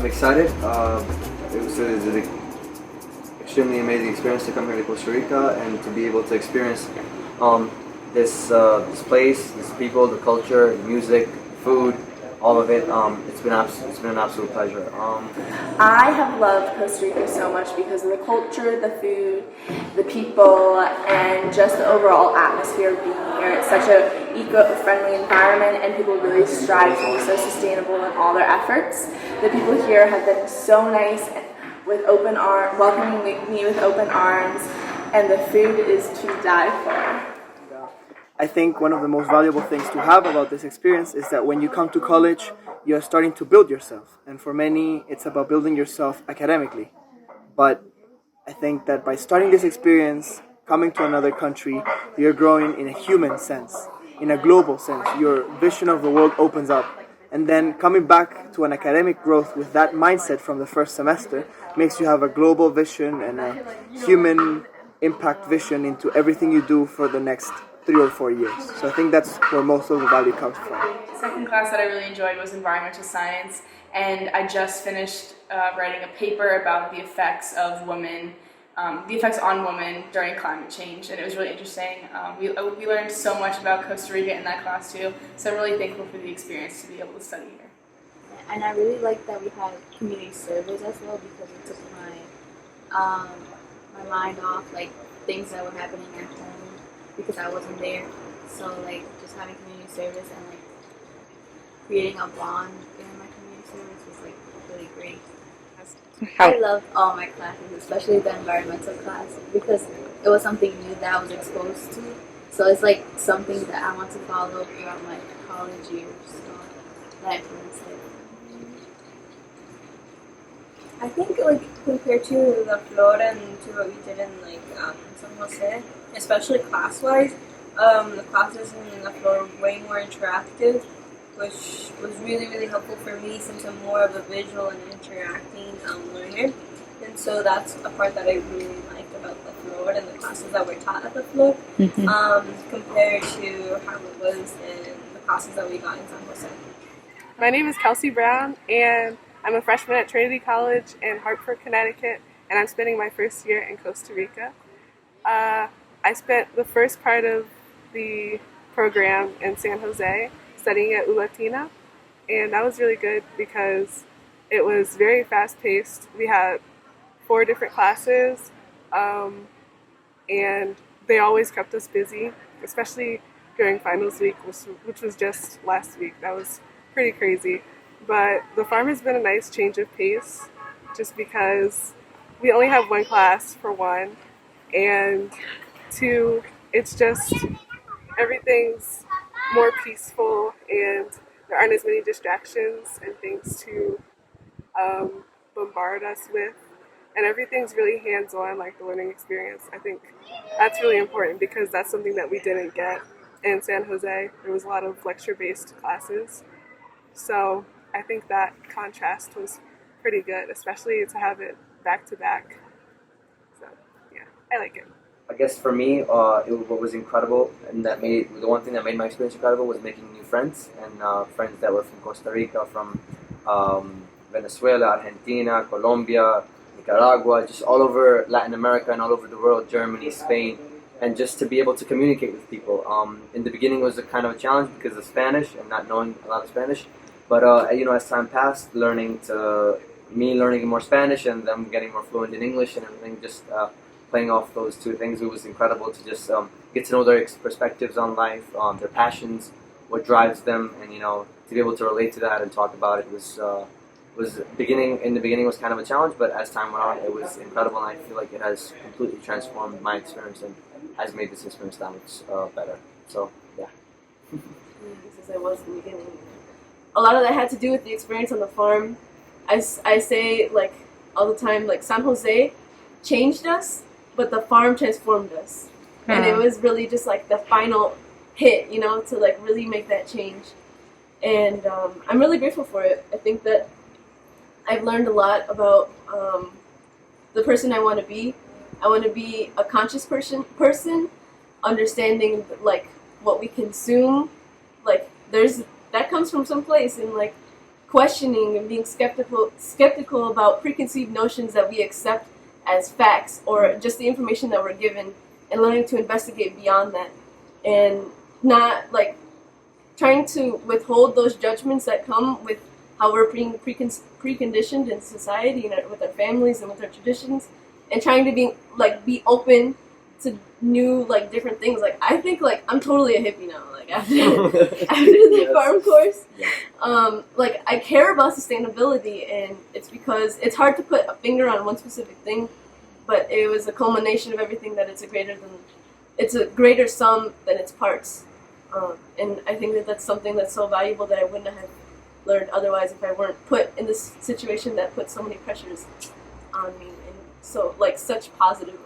I'm excited. It was an extremely amazing experience to come here to Costa Rica and to be able to experience this place, these people, the culture, the music, food, all of it. It's been an absolute pleasure. I have loved Costa Rica so much because of the culture, the food, the people, and just the overall atmosphere of being here. It's such a eco-friendly environment, and people really strive to be so sustainable in all their efforts. The people here have been so nice, with open welcoming me with open arms, and the food is to die for. I think one of the most valuable things to have about this experience is that when you come to college, you're starting to build yourself. And for many, it's about building yourself academically. But I think that by starting this experience, coming to another country, you're growing in a human sense, in a global sense. Your vision of the world opens up. And then coming back to an academic growth with that mindset from the first semester makes you have a global vision and a human impact vision into everything you do for the next 3 or 4 years. So I think that's where most of the value comes from. The second class that I really enjoyed was environmental science, and I just finished writing a paper about the effects of women, the effects on women during climate change, and it was really interesting. We learned so much about Costa Rica in that class too, so I'm really thankful for the experience to be able to study here. And I really like that we had community service as well, because it took my mind off like things that were happening at home because I wasn't there. So like just having community service and like creating a bond in my community service was like really great. I loved all my classes, especially the environmental class, because it was something new that I was exposed to. So it's like something that I want to follow throughout my college years. So that influenced it. I think like compared to La Flor and to what we did in like San Jose, especially class-wise, the classes in La Flor were way more interactive, which was really, really helpful for me since I'm more of a visual and interacting learner. And so that's a part that I really liked about La Flor and the classes that were taught at La Flor, compared to how it was in the classes that we got in San Jose. My name is Kelsey Brown, and I'm a freshman at Trinity College in Hartford, Connecticut, and I'm spending my first year in Costa Rica. I spent the first part of the program in San Jose studying at Latina, and that was really good because it was very fast-paced. We had 4 different classes, and they always kept us busy, especially during finals week, which was just last week. That was pretty crazy. But the farm has been a nice change of pace, just because we only have 1 class for 1, and 2, it's just everything's more peaceful and there aren't as many distractions and things to bombard us with, and everything's really hands-on, like the learning experience. I think that's really important because that's something that we didn't get in San Jose. There was a lot of lecture-based classes, so I think that contrast was pretty good, especially to have it back-to-back. So yeah, I like it. I guess for me, what was incredible, and the one thing that made my experience incredible was making new friends, and friends that were from Costa Rica, from Venezuela, Argentina, Colombia, Nicaragua, just all over Latin America and all over the world, Germany, Spain, and just to be able to communicate with people. In the beginning it was a kind of a challenge because of Spanish and not knowing a lot of Spanish, but as time passed, learning more Spanish and them getting more fluent in English and everything, just playing off those 2 things, it was incredible to just get to know their perspectives on life, their passions, what drives them, and to be able to relate to that and talk about it in the beginning was kind of a challenge, but as time went on, it was incredible, and I feel like it has completely transformed my experience and has made this experience that much better. So yeah. As I was in the beginning, a lot of that had to do with the experience on the farm. I say like all the time, like San Jose changed us, but the farm transformed us. And it was really just like the final hit, to like really make that change. And I'm really grateful for it. I think that I've learned a lot about the person I want to be. I want to be a conscious person, understanding like what we consume. Like that comes from some place, and like questioning and being skeptical about preconceived notions that we accept as facts or just the information that we're given, and learning to investigate beyond that, and not like trying to withhold those judgments that come with how we're being preconditioned in society and with our families and with our traditions, and trying to be open to new different things. Like I think I'm totally a hippie now. Like after the farm course, I care about sustainability, and it's because it's hard to put a finger on one specific thing, but it was a culmination of everything that it's a greater sum than its parts. And I think that that's something that's so valuable that I wouldn't have learned otherwise if I weren't put in this situation that put so many pressures on me, and so such positive